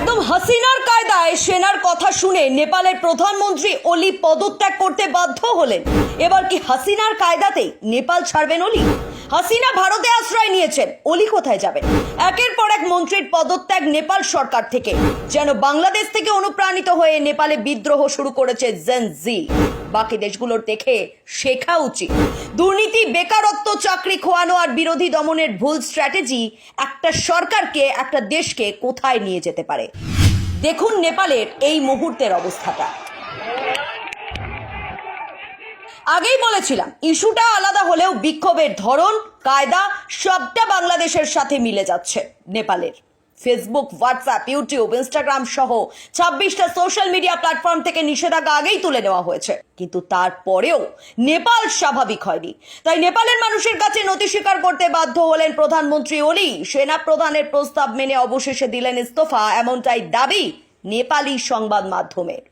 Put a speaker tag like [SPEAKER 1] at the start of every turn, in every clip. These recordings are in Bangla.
[SPEAKER 1] একদম হাসিনার কায়দায় সেনার কথা শুনে নেপালের প্রধানমন্ত্রী ওলি পদত্যাগ করতে বাধ্য হলেন। এবার কি হাসিনার কায়দাতেই নেপাল ছাড়বেন ওলি? হাসিনা ভারতে আশ্রয় নিয়েছেন, ওলি কোথায় যাবেন? একের পর এক মন্ত্রীর পদত্যাগ নেপাল সরকার থেকে। যেন বাংলাদেশ থেকে অনুপ্রাণিত হয়ে নেপালে বিদ্রোহ শুরু করেছে জেন জি। বাকি দেশগুলোর দেখে শেখা উচিত। দুর্নীতি, বেকারত্ব, চাকরি খোয়ানো আর বিরোধী দমনের ভুল স্ট্র্যাটেজি একটা সরকারকে, একটা দেশকে কোথায় নিয়ে যেতে পারে। দেখুন নেপালের এই মুহূর্তের অবস্থাটা। আগেই বলেছিলাম ইস্যুটা আলাদা হলেও বিক্ষোভের ধরন, কায়দা সবটা বাংলাদেশের সাথে মিলে যাচ্ছে। নেপালের ফেসবুক, হোয়াটসঅ্যাপ, ইউটিউব, ইনস্টাগ্রাম সহ 26টা সোশ্যাল মিডিয়া প্ল্যাটফর্ম থেকে নিষেধাজ্ঞা আগেই তুলে নেওয়া হয়েছে, কিন্তু তারপরেও নেপাল স্বাভাবিক হয়নি। তাই নেপালের মানুষের কাছে নথি স্বীকার করতে বাধ্য হলেন প্রধানমন্ত্রী ওলি। সেনা প্রধানের প্রস্তাব মেনে অবশেষে দিলেন ইস্তফা, এমনটাই দাবি নেপালি সংবাদ মাধ্যমের।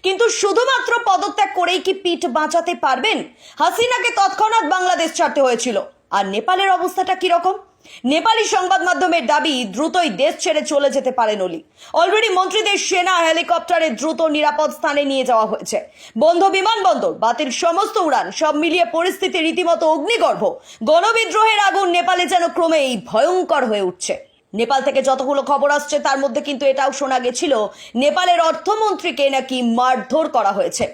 [SPEAKER 1] কিন্তু শুধুমাত্র পদত্যাগ করেই কি পিঠ বাঁচাতে পারবেন? হাসিনাকে তৎক্ষণাৎ বাংলাদেশ ছাড়তে হয়েছিল। আর নেপালের অবস্থাটা কিরকম? নেপালি সংবাদ মাধ্যমের দাবি দ্রুতই দেশ ছেড়ে চলে যেতে পারেন ওলি। অলরেডি মন্ত্রীদের সেনা হেলিকপ্টারে দ্রুত নিরাপদ স্থানে নিয়ে যাওয়া হয়েছে। বন্ধ বিমানবন্দর, বাতিল সমস্ত উড়ান, সব মিলিয়ে পরিস্থিতি রীতিমতো অগ্নিগর্ভ। গণবিদ্রোহের আগুন নেপালে যেন ক্রমেই ভয়ঙ্কর হয়ে উঠছে। নেপাল থেকে যতগুলো খবর আসছে তার মধ্যে কিন্তু এটাও শোনা গেছিল নেপালের অর্থমন্ত্রীকে নাকি মারধর করা হয়েছে।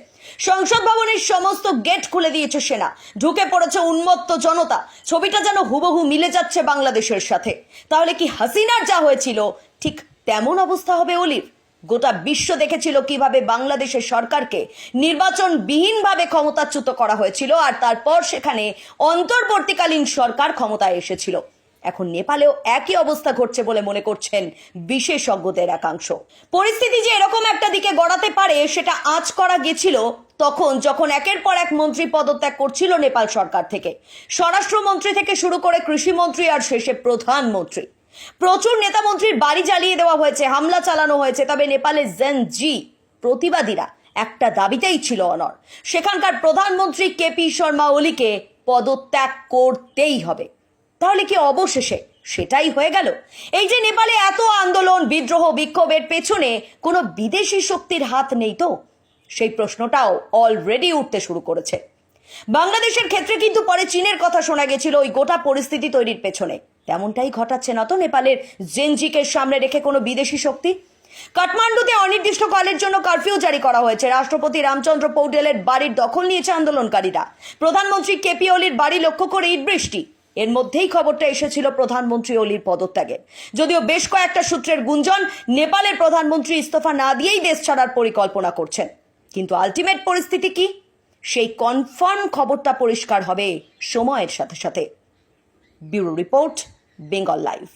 [SPEAKER 1] সংসদ ভবনের সমস্ত গেট খুলে দিয়েছে সেনা, ঢুকে পড়েছে উন্মত্ত জনতা। ছবিটা যেন হুবহু মিলে যাচ্ছে বাংলাদেশের সাথে। তাহলে কি হাসিনার যা হয়েছিল ঠিক তেমন অবস্থা হবে ওলির? গোটা বিশ্ব দেখেছিল কিভাবে বাংলাদেশের সরকারকে নির্বাচনবিহীনভাবে ক্ষমতাচ্যুত করা হয়েছিল, আর তারপর সেখানে অন্তর্বর্তীকালীন সরকার ক্ষমতায় এসেছিল। এখন নেপালেও একই অবস্থা ঘটছে বলে মনে করছেন বিশেষজ্ঞদের একাংশ। পরিস্থিতি যে এরকম একটা দিকে গড়াতে পারে সেটা আঁচ করা গেছিল তখন, যখন একের পর এক মন্ত্রী পদত্যাগ করছিল নেপাল সরকার থেকে। স্বরাষ্ট্রমন্ত্রী থেকে শুরু করে কৃষিমন্ত্রী আর শেষে প্রধানমন্ত্রী। প্রচুর নেতা মন্ত্রীর বাড়ি জ্বালিয়ে দেওয়া হয়েছে, হামলা চালানো হয়েছে। তবে নেপালের জেন জি প্রতিবাদীরা একটা দাবিতেই ছিল অনড়। সেখানকার প্রধানমন্ত্রী কেপি শর্মা ওলিকে পদত্যাগ করতেই হবে। তাহলে কি অবশেষে সেটাই হয়ে গেল? এই যে নেপালে এত আন্দোলন, বিদ্রোহ, বিক্ষোভের পেছনে কোনো বিদেশি শক্তির হাত নেই তো? সেই প্রশ্নটাও অলরেডি উঠতে শুরু করেছে। বাংলাদেশের ক্ষেত্রে কিন্তু পরে চীনের কথা শোনা গেছিল ওই গোটা পরিস্থিতি তৈরির পেছনে। তেমনটাই ঘটাচ্ছে না তো নেপালের জেনজিকে সামনে রেখে কোনো বিদেশি শক্তি? কাঠমান্ডুতে অনির্দিষ্টকালের জন্য কারফিউ জারি করা হয়েছে। রাষ্ট্রপতি রামচন্দ্র পৌডেলের বাড়ির দখল নিয়েছে আন্দোলনকারীরা। প্রধানমন্ত্রী কেপি ওলির বাড়ি লক্ষ্য করে ইট বৃষ্টি। এর মধ্যেই খবরটা এসেছিল প্রধানমন্ত্রী ওলির পদত্যাগের। যদিও বেশ কয়েকটা সূত্রের গুঞ্জন নেপালের প্রধানমন্ত্রী ইস্তফা না দিয়েই দেশ ছাড়ার পরিকল্পনা করছেন। কিন্তু আলটিমেট পরিস্থিতি কি, সেই কনফার্ম খবরটা পরিষ্কার হবে সময়ের সাথে সাথে। Bureau report, Bengal live.